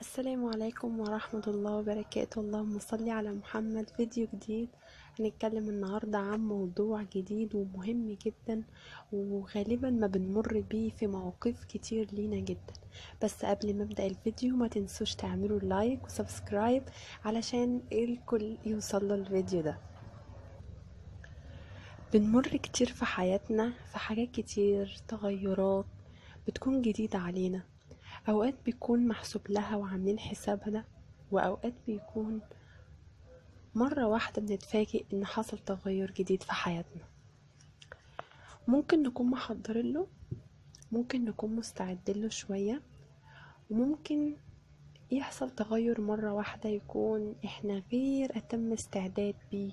السلام عليكم ورحمة الله وبركاته. اللهم صل على محمد. فيديو جديد. هنتكلم النهاردة عن موضوع جديد ومهم جدا، وغالبا ما بنمر بيه في مواقف كتير لينا جدا. بس قبل ما ابدأ الفيديو ما تنسوش تعملوا لايك وسبسكرايب علشان الكل يوصل له الفيديو ده. بنمر كتير في حياتنا في حاجات كتير، تغيرات بتكون جديدة علينا. اوقات بيكون محسوب لها وعاملين حسابها، واوقات بيكون مرة واحدة بنتفاجئ ان حصل تغير جديد في حياتنا. ممكن نكون محضرين له، ممكن نكون مستعدين له شوية، وممكن يحصل تغير مرة واحدة يكون احنا غير اتم استعداد بيه،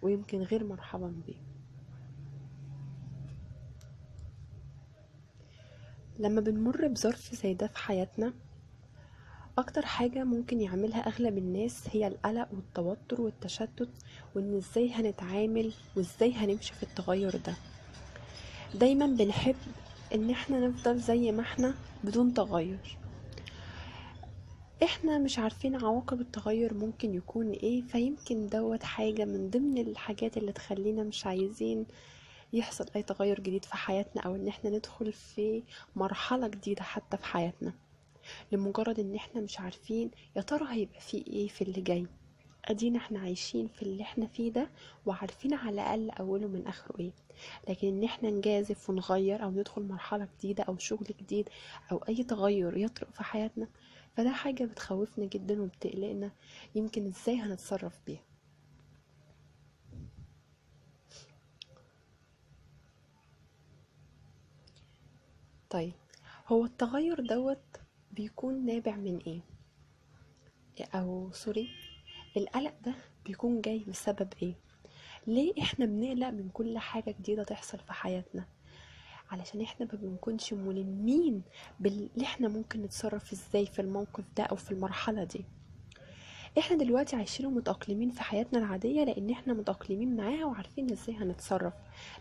ويمكن غير مرحبا بيه. لما بنمر بظرف زي ده في حياتنا، اكتر حاجة ممكن يعملها اغلب الناس هي القلق والتوتر والتشتت، وان ازاي هنتعامل وازاي هنمشي في التغير ده. دايما بنحب ان احنا نفضل زي ما احنا بدون تغير. احنا مش عارفين عواقب التغير ممكن يكون ايه، فيمكن دوت حاجة من ضمن الحاجات اللي تخلينا مش عايزين يحصل اي تغير جديد في حياتنا، او ان احنا ندخل في مرحلة جديدة حتى في حياتنا، لمجرد ان احنا مش عارفين يا ترى هيبقى فيه ايه في اللي جاي. ادينا احنا عايشين في اللي احنا فيه ده، وعارفين على الاقل اوله من اخره ايه. لكن ان احنا نجازف ونغير او ندخل مرحلة جديدة او شغل جديد او اي تغير يطرق في حياتنا، فده حاجة بتخوفنا جدا وبتقلقنا. يمكن ازاي هنتصرف بيها. طيب، هو التغير دوت بيكون نابع من ايه؟ او سوري، القلق ده بيكون جاي بسبب ايه؟ ليه احنا بنقلق من كل حاجة جديدة تحصل في حياتنا؟ علشان احنا ما بنكونش ملمين باللي احنا ممكن نتصرف ازاي في الموقف ده او في المرحلة دي. احنا دلوقتي عايشين ومتأقلمين في حياتنا العادية لان احنا متأقلمين معاها وعارفين ازاي هنتصرف.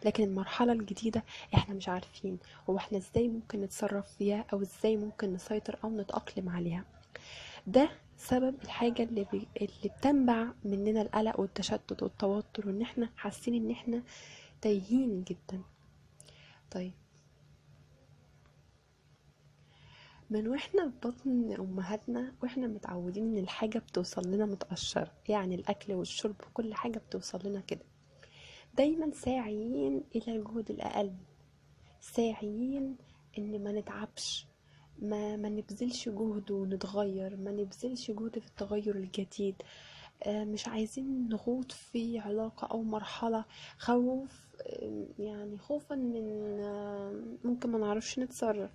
لكن المرحلة الجديدة احنا مش عارفين هو احنا ازاي ممكن نتصرف فيها، او ازاي ممكن نسيطر او نتأقلم عليها. ده سبب الحاجة اللي بتنبع مننا القلق والتشتت والتوتر، وان احنا حاسين ان احنا تايهين جدا. طيب، من واحنا في بطن امهاتنا واحنا متعودين ان الحاجة بتوصل لنا متقشرة، يعني الاكل والشرب كل حاجة بتوصل لنا كده. دايما ساعيين الى الجهد الاقل، ساعيين ان ما نتعبش، ما نبذلش جهد ونتغير، ما نبذلش جهد في التغير الجديد. مش عايزين نخوض في علاقة او مرحلة خوف، يعني خوفا من ممكن ما نعرفش نتصرف.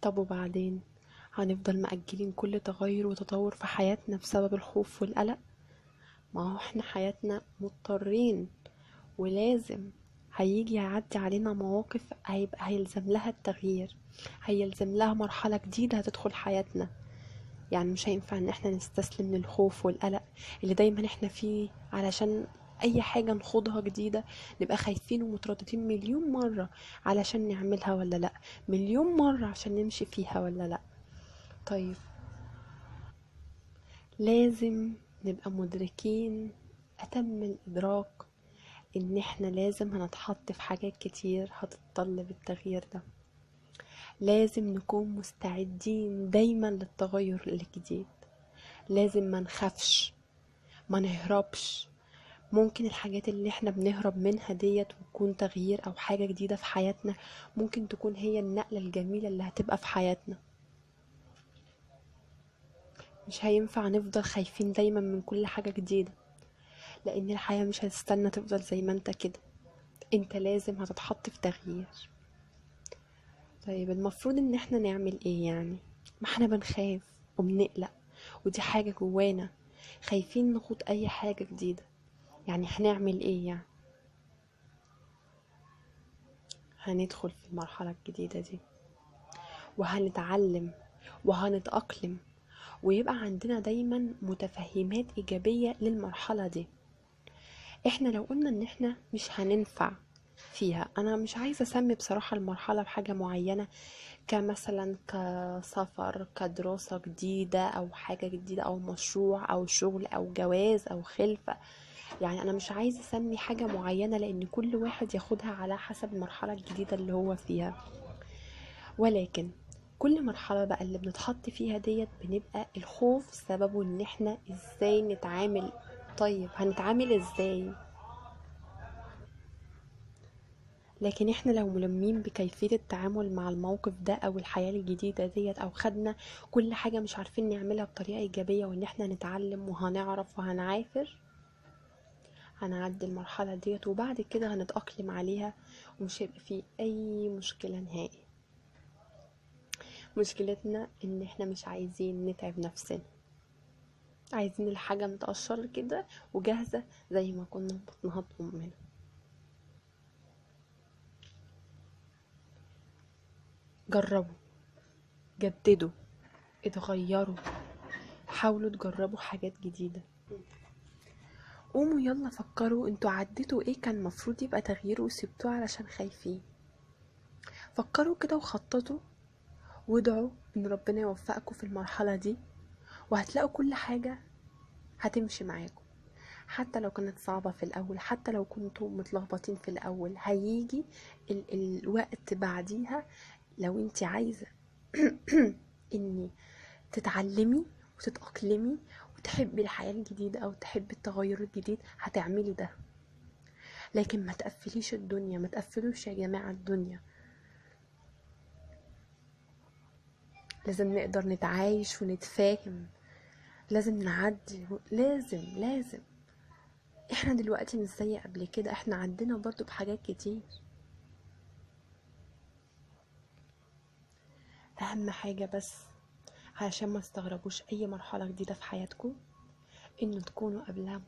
طب وبعدين هنفضل مأجلين كل تغير وتطور في حياتنا بسبب الخوف والقلق؟ ما هو احنا حياتنا مضطرين، ولازم هيجي يعدي علينا مواقف هيبقى هيلزم لها التغيير، هيلزم لها مرحلة جديدة هتدخل حياتنا. يعني مش هينفع ان احنا نستسلم للخوف والقلق اللي دايما احنا فيه، علشان اي حاجة نخوضها جديدة نبقى خايفين ومترددين مليون مرة علشان نعملها ولا لا، مليون مرة عشان نمشي فيها ولا لا. طيب، لازم نبقى مدركين أتم الإدراك إن إحنا لازم هنتحط في حاجات كتير هتتطلب التغيير ده. لازم نكون مستعدين دايما للتغير الجديد. لازم ما نخافش، ما نهربش. ممكن الحاجات اللي احنا بنهرب منها ديت وتكون تغيير أو حاجة جديدة في حياتنا، ممكن تكون هي النقلة الجميلة اللي هتبقى في حياتنا. مش هينفع نفضل خايفين دايما من كل حاجة جديدة، لان الحياة مش هتستنى تفضل زي ما انت كده، انت لازم هتتحط في تغيير. طيب، المفروض ان احنا نعمل ايه يعني؟ ما احنا بنخاف وبنقلق، ودي حاجة جوانا، خايفين نخوض اي حاجة جديدة. يعني هنعمل ايه يعني؟ هندخل في المرحلة الجديدة دي وهنتعلم وهنتأقلم، ويبقى عندنا دايما متفهمات إيجابية للمرحلة دي. احنا لو قلنا ان احنا مش هننفع، فيها. انا مش عايزة اسمي بصراحة المرحلة بحاجة معينة، كمثلا كسفر، كدراسة جديدة او حاجة جديدة او مشروع او شغل او جواز او خلفة. يعني انا مش عايزة اسمي حاجة معينة، لان كل واحد ياخدها على حسب المرحلة الجديدة اللي هو فيها. ولكن كل مرحلة بقى اللي بنتحط فيها ديت بنبقى الخوف سببه ان احنا ازاي نتعامل. طيب هنتعامل ازاي؟ لكن احنا لو ملمين بكيفية التعامل مع الموقف ده او الحياة الجديدة ديت، او خدنا كل حاجة مش عارفين نعملها بطريقة ايجابية، وان احنا نتعلم وهنعرف وهنعافر، هنعدي المرحلة ديت وبعد كده هنتأقلم عليها، ومش هيبقى فيه اي مشكلة نهائي. مشكلتنا ان احنا مش عايزين نتعب نفسنا، عايزين الحاجة متقشرة كده وجاهزة زي ما كنا في بطنها أمنا. جربوا، جددوا، اتغيروا، حاولوا تجربوا حاجات جديدة. قوموا يلا فكروا انتوا عديتوا ايه كان مفروض يبقى تغيير وسبتوه علشان خايفين. فكروا كده وخططوا، وادعوا ان ربنا يوفقكم في المرحلة دي، وهتلاقوا كل حاجة هتمشي معاكم. حتى لو كانت صعبة في الأول، حتى لو كنتوا متلخبطين في الأول، هيجي الوقت بعديها. لو انت عايزة اني تتعلمي وتتأقلمي وتحبي الحياة الجديدة او تحبي التغير الجديد، هتعملي ده. لكن ما تقفليش الدنيا، ما تقفلوش يا جماعة الدنيا. لازم نقدر نتعايش ونتفاهم، لازم نعدي، لازم. احنا دلوقتي مش زي قبل كده، احنا عندنا برضو بحاجات كتير. اهم حاجة بس علشان ما تستغربوش اي مرحلة جديدة في حياتكم، انه تكونوا قبلها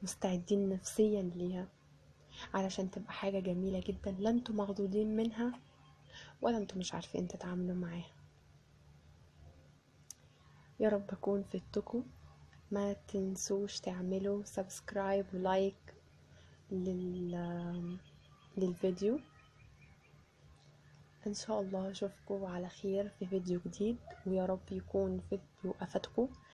مستعدين نفسيا ليها، علشان تبقى حاجة جميلة جدا، لا انتوا مخضوضين منها ولا انتوا مش عارفين تتعاملوا معاها. يا رب اكون فدتكم. ما تنسوش تعملوا سبسكرايب ولايك للفيديو. ان شاء الله اشوفكم على خير في فيديو جديد، ويا رب يكون فيديو افادكم.